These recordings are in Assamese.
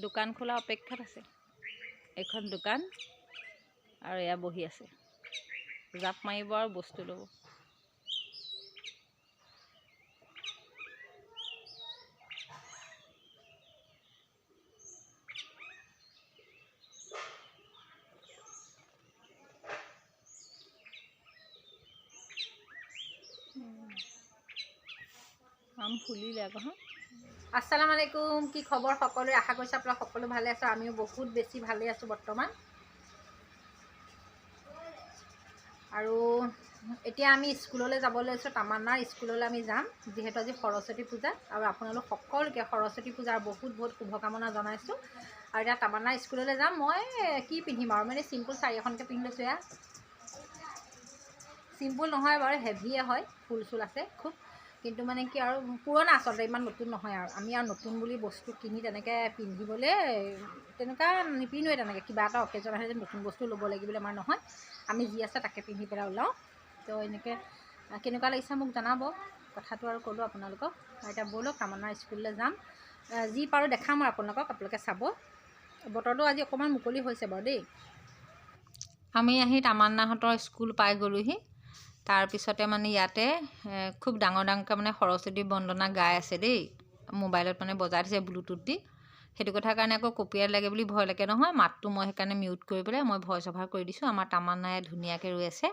দোকান খোলা অপেক্ষাত আছে। এখন দোকান আৰু এয়া বহি আছে, জাপ মাৰিব আৰু বস্তু ল'ব। আম ফুলিলে আকৌ হা। আসসালামু আলাইকুম, কি খবৰ সকলোৰে? আশা কৰিছোঁ আপোনালোক সকলো ভালে আছে। আমিও বহুত বেছি ভালে আছোঁ বৰ্তমান। আৰু এতিয়া আমি স্কুললৈ যাব লৈছোঁ, তামান্নাৰ স্কুললৈ আমি যাম, যিহেতু আজি সৰস্বতী পূজা। আৰু আপোনালোক সকলোকে সৰস্বতী পূজাৰ বহুত বহুত শুভকামনা জনাইছোঁ। আৰু এতিয়া তামান্নাৰ স্কুললৈ যাম। মই কি পিন্ধিম আৰু মানে চিম্পুল শাৰী এখনকে পিন্ধি লৈছোঁ। এয়া চিম্পুল নহয় বাৰু, হেভিয়ে হয়, ফুল চুল আছে খুব, কিন্তু মানে কি আৰু পুৰণা আচলতে, ইমান নতুন নহয়। আৰু আমি আৰু নতুন বুলি বস্তু কিনি তেনেকৈ পিন্ধিবলৈ তেনেকুৱা নিপিন্ধোৱে। তেনেকৈ কিবা এটা অকেজন আহে যে নতুন বস্তু ল'ব লাগিব বুলি আমাৰ নহয়। আমি যি আছে তাকে পিন্ধি পেলাই ওলাওঁ। তো এনেকৈ কেনেকুৱা লাগিছে মোক জনাব। কথাটো আৰু ক'লোঁ আপোনালোকক। এতিয়া ব'লক তামান্নাৰ স্কুললৈ যাম, যি পাৰোঁ দেখাম আৰু আপোনালোকে চাব। বতৰটো আজি অকণমান মুকলি হৈছে বাৰু দেই। আমি আহি তামান্নাহঁতৰ স্কুল পাই গ'লোহি। তাৰপিছতে মানে ইয়াতে খুব ডাঙৰ ডাঙৰকৈ মানে সৰস্বতী বন্দনা গাই আছে দেই, মোবাইলত মানে বজাই দিছে ব্লুটুথ দি। সেইটো কথাৰ কাৰণে আকৌ কপিৰাইট লাগে বুলি ভয় লাগে নহয়। মাতটো মই সেইকাৰণে মিউট কৰি পেলাই মই ভইচ অভাৰ কৰি দিছোঁ। আমাৰ তামান্নাই ধুনীয়াকৈ ৰৈ আছে।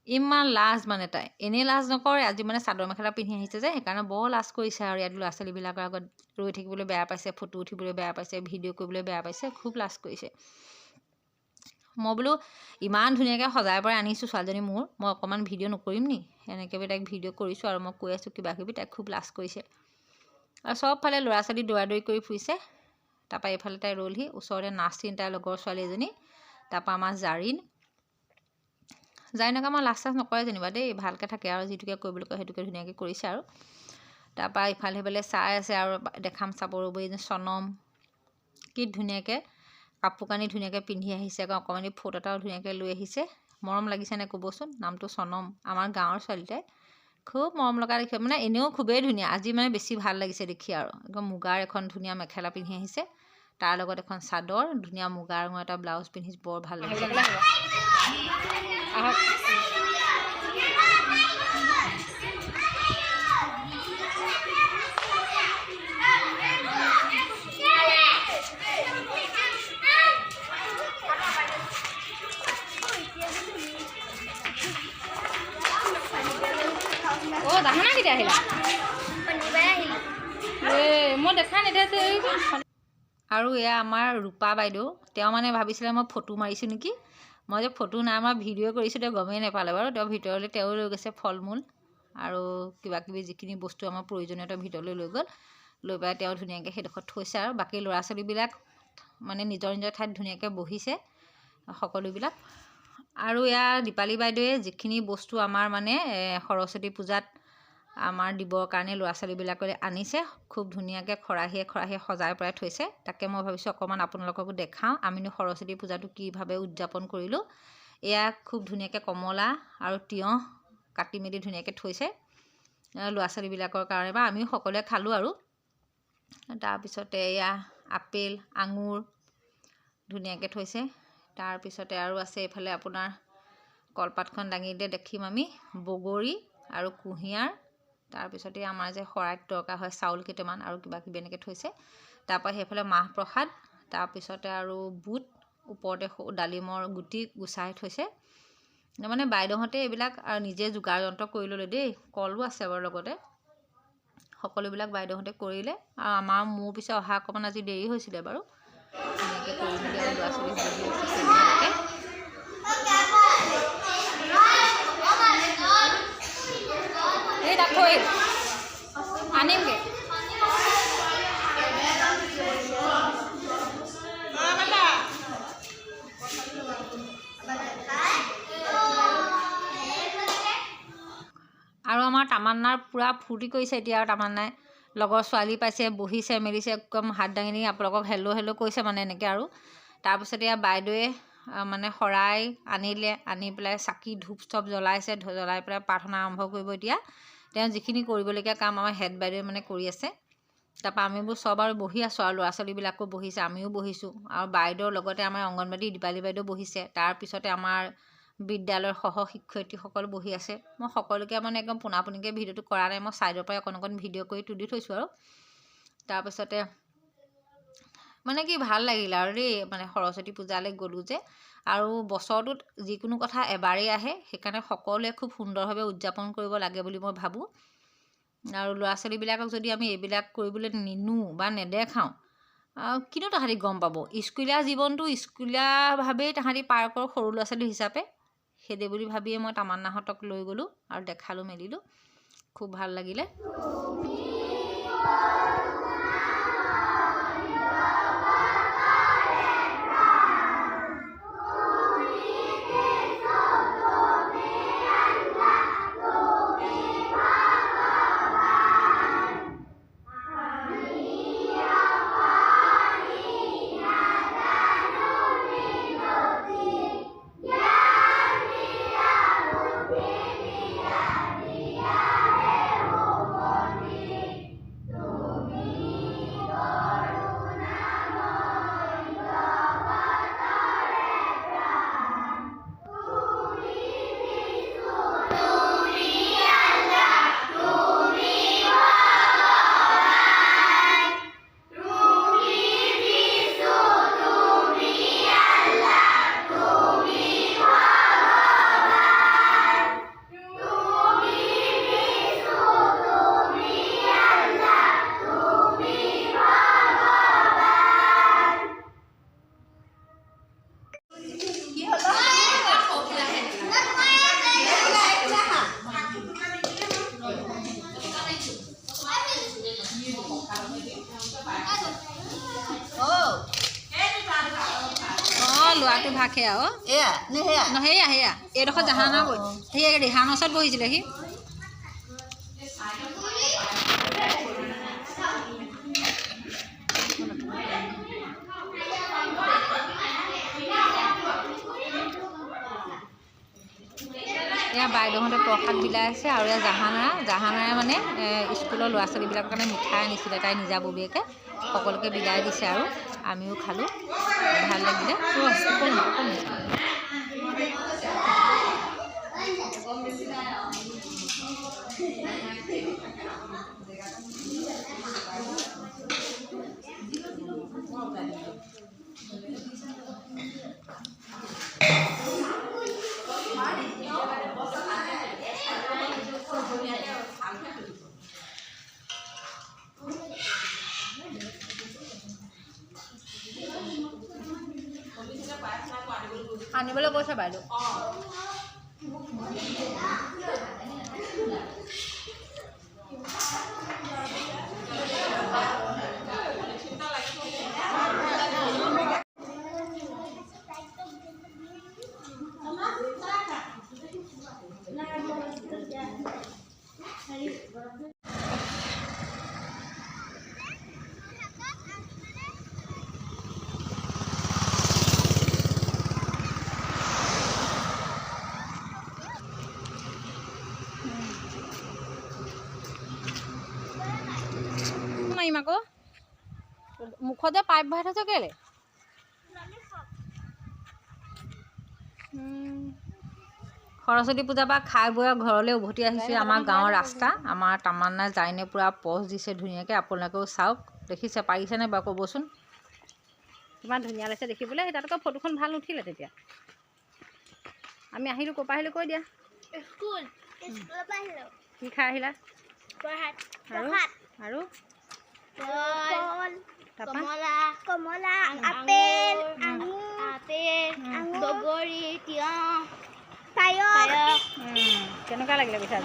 ইমান লাজ মানে তাই, এনেই লাজ নকৰে, আজি মানে চাদৰ মেখেলা পিন্ধি আহিছে যে সেইকাৰণে বৰ লাজ কৰিছে। আৰু ইয়াত ল'ৰা ছোৱালীবিলাকৰ আগত ৰৈ থাকিবলৈ বেয়া পাইছে, ফটো উঠিবলৈ বেয়া পাইছে, ভিডিঅ' কৰিবলৈ বেয়া পাইছে, খুব লাজ কৰিছে। মই বোলো ইমান ধুনীয়াকৈ সজাই পৰাই আনিছোঁ ছোৱালীজনী মোৰ, মই অকণমান ভিডিঅ' নকৰিম নি? এনেকৈ তাইক ভিডিঅ' কৰিছোঁ আৰু মই কৈ আছোঁ কিবা কিবি, তাইক খুব লাজ কৰিছে। আৰু চবফালে ল'ৰা ছোৱালী দৌৰা দৌৰি কৰি ফুৰিছে। তাৰপৰা এইফালে তাই ৰ'লহি, ওচৰতে নাচৰিন তাইৰ লগৰ ছোৱালী এজনী, তাৰপৰা আমাৰ জাৰিনক আমাৰ লাজ চাজ নকৰে যেনিবা দেই, ভালকৈ থাকে আৰু যিটোকে কৰিবলৈ কয় সেইটোকে ধুনীয়াকৈ কৰিছে। আৰু তাৰপৰা ইফালে সিফালে চাই আছে আৰু দেখাম চাব ৰ'ব। এই চনম কি ধুনীয়াকৈ কাপোৰ কানি ধুনীয়াকৈ পিন্ধি আহিছে, আকৌ অকণমানি ফটো এটাও ধুনীয়াকৈ লৈ আহিছে। মৰম লাগিছেনে ক'বচোন? নামটো চনম, আমাৰ গাঁৱৰ ছোৱালী। তাই খুব মৰম লগা দেখি, মানে এনেও খুবেই ধুনীয়া, আজি মানে বেছি ভাল লাগিছে দেখি। আৰু একদম মুগাৰ এখন ধুনীয়া মেখেলা পিন্ধি আহিছে, তাৰ লগত এখন চাদৰ, ধুনীয়া মুগা ৰঙৰ এটা ব্লাউজ পিন্ধিছে, বৰ ভাল লাগিছে। অ' দাহনা কেতিয়া আহিলা? মই দেখা নেদেখা। আৰু এয়া আমাৰ ৰূপা বাইদেউ, তেওঁ মানে ভাবিছিলে মই ফটো মাৰিছোঁ নেকি। মই যে ফটো নাই, মই ভিডিঅ' কৰিছোঁ, তেওঁ গমেই নাপালে বাৰু। তেওঁ ভিতৰলৈ তেওঁ লৈ গৈছে ফল মূল আৰু কিবা কিবি যিখিনি বস্তু আমাৰ প্ৰয়োজনীয়তা ভিতৰলৈ লৈ গ'ল। লৈ পেলাই তেওঁ ধুনীয়াকৈ সেইডোখৰত থৈছে। আৰু বাকী ল'ৰা ছোৱালীবিলাক মানে নিজৰ নিজৰ ঠাইত ধুনীয়াকৈ বহিছে সকলোবিলাক। আৰু এয়া দীপালী বাইদেৱে যিখিনি বস্তু আমাৰ মানে সৰস্বতী পূজাত আমাৰ দিবৰ কাৰণে ল'ৰা ছোৱালীবিলাকলৈ আনিছে, খুব ধুনীয়াকৈ খৰাহীয়ে খৰাহীয়ে সজাই পৰাই থৈছে। তাকে মই ভাবিছোঁ অকণমান আপোনালোককো দেখাওঁ, আমিনো সৰস্বতী পূজাটো কিভাৱে উদযাপন কৰিলোঁ। এয়া খুব ধুনীয়াকৈ কমলা আৰু তিয়ঁহ কাটি মেলি ধুনীয়াকৈ থৈছে ল'ৰা ছোৱালীবিলাকৰ কাৰণে, বা আমিও সকলোৱে খালোঁ। আৰু তাৰপিছতে এয়া আপেল আঙুৰ ধুনীয়াকৈ থৈছে। তাৰপিছতে আৰু আছে এইফালে আপোনাৰ কলপাতখন দাঙি দিলে দেখিম আমি বগৰী আৰু কুঁহিয়াৰ। তাৰপিছতে আমাৰ যে শৰাইত দৰকাৰ হয় চাউল কেইটামান আৰু কিবা কিবি এনেকৈ থৈছে। তাৰপৰা সেইফালে মাহ প্ৰসাদ, তাৰপিছতে আৰু বুট, ওপৰতে ডালিমৰ গুটি গুচাই থৈছে। মানে বাইদেউহঁতে এইবিলাক নিজে যোগাৰ যন্ত্ৰ কৰি ল'লে দেই, কলো আছে বাৰু লগতে। সকলোবিলাক বাইদেউহঁতে কৰিলে। আৰু মোৰ পিছে অহা অকণমান আজি দেৰি হৈছিলে বাৰু। ধুনীয়াকৈ কৰি মেলি আৰু ল'ৰা ছোৱালী বহি আছে আনিমগৈ। আৰু আমাৰ তামান্নাৰ পূৰা ফূৰ্তি কৰিছে এতিয়া। আৰু তামান্নাই লগৰ ছোৱালী পাইছে, বহিছে মেলিছে, একদম হাত দাঙি দাঙি আপোনালোকক হেল্ল' হেল্ল' কৰিছে মানে এনেকৈ। আৰু তাৰপিছতে এয়া বাইদেৱে মানে শৰাই আনিলে, আনি পেলাই চাকি ধূপ চব জ্বলাইছে, জ্বলাই পেলাই প্ৰাৰ্থনা আৰম্ভ কৰিব এতিয়া। তেওঁ যিখিনি কৰিবলগীয়া কাম আমাৰ হেড বাইদেৱে মানে কৰি আছে। তাৰপৰা আমিবোৰ চব আৰু বহি আছোঁ আৰু ল'ৰা ছোৱালীবিলাকো বহিছে, আমিও বহিছোঁ আৰু বাইদেউৰ লগতে আমাৰ অংগনবাড়ী দীপালী বাইদেউ বহিছে। তাৰপিছতে আমাৰ বিদ্যালয়ৰ সহ শিক্ষয়িত্ৰীসকল বহি আছে। মই সকলোকে মানে একদম পোনাপোনিকৈ ভিডিঅ'টো কৰা নাই, মই ছাইডৰ পৰাই অকণ অকণ ভিডিঅ' কৰি তুলি থৈছোঁ আৰু। তাৰপিছতে মানে কি ভাল লাগিলে আৰু দেই, মানে সৰস্বতী পূজালৈ গ'লোঁ যে, আৰু বছৰটোত যিকোনো কথা এবাৰেই আহে, সেইকাৰণে সকলোৱে খুব সুন্দৰভাৱে উদযাপন কৰিব লাগে বুলি মই ভাবোঁ। আৰু ল'ৰা ছোৱালীবিলাকক যদি আমি এইবিলাক কৰিবলৈ নিনো বা নেদেখাওঁ, কিনো তাহাঁতি গম পাব। স্কুলীয়া জীৱনটো স্কুলীয়াভাৱেই তাহাঁতি পাৰ কৰোঁ সৰু ল'ৰা ছোৱালী হিচাপে, সেইদে বুলি ভাবিয়ে মই তামান্নাহঁতক লৈ গ'লোঁ আৰু দেখালোঁ মেলিলোঁ, খুব ভাল লাগিলে। ল'ৰাটো ভাগে আৰু সেয়া এইডোখৰ জাহানা বৈ সেই ৰিহানৰ ওচৰত বহিছিলে সি। এয়া বাইদেউহঁতে প্ৰসাদ বিলাই আছে আৰু এয়া জাহানাৰে মানে স্কুলৰ ল'ৰা ছোৱালীবিলাকৰ কাৰণে মিঠাই আনিছিলে, তাই নিজাববীয়াকৈ সকলোকে বিলাই দিছে আৰু আমিও খালোঁ, ভাল লাগিলে। আনিবলৈ গৈছে বাইদেউ। মাৰিম আকৌ মুখত যে পাইপ ভৰাই থৈছ কেলে? সৰস্বতী পূজাৰ পৰা খাই বৈ ঘৰলৈ উভতি আহিছোঁ। আমাৰ গাঁৱৰ ৰাস্তা, আমাৰ তামান্না যাইনে পূৰা পষ্ট দিছে ধুনীয়াকৈ, আপোনালোকেও চাওক। দেখিছে, পাৰিছেনে বাৰু ক'বচোন? কিমান ধুনীয়া লাগিছে দেখিবলৈ। সেই তাতকৈ ফটোখন ভাল নুঠিলে তেতিয়া। আমি আহিলোঁ ক'ৰ পৰা আহিলোঁ কৈ দিয়া। কি খাই আহিলা? আৰু কমলা, আপেল, বগৰী, তিয়ঁহ, পায়স। কেনেকুৱা লাগিলে পিঠা?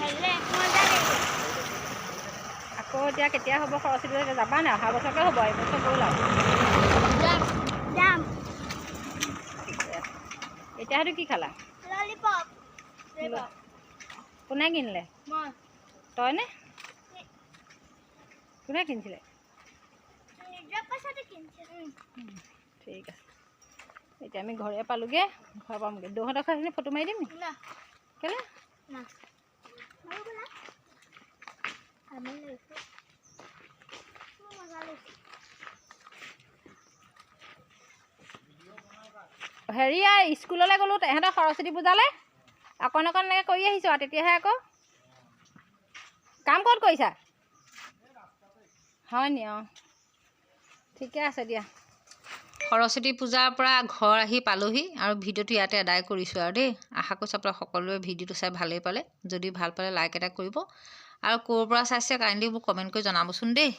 আকৌ এতিয়া কেতিয়া হ'ব সৰস্বতী পূজা? যাবা নাই? অহা বছৰকে হ'ব, এইবছৰ গ'ল আৰু। এতিয়া সেইটো কি খালা? কোনে কিনিলে? তইনে? কোনে কিনিছিলে? ঠিক আছে, এতিয়া আমি ঘৰে পালোঁগৈ, ঘৰ পামগৈ। দৌহঁতৰ ঘৰখিনি ফটো মাৰি দিম নেকি? কেলৈ? হেৰি আৰু স্কুললৈ গ'লোঁ তেহেঁতৰ সৰস্বতী পূজালৈ অকণ এনেকৈ কৰি আহিছোঁ আৰু তেতিয়াহে আকৌ কাম ক'ত কৰিছা হয় নি অঁ ঠিকে আছে দিয়া সৰস্বতী পূজাৰ পৰা ঘৰ আহি পালোহি আৰু ভিডিঅ'টো ইয়াতে আদায় কৰিছোঁ আৰু দেই আশা কৰিছোঁ আপোনালোকে সকলোৱে ভিডিঅ'টো চাই ভালেই পালে যদি ভাল পালে লাইক এটা কৰিব আৰু ক'ৰ পৰা চাইছে কাইণ্ডলি মোক কমেণ্ট কৰি জনাবচোন দেই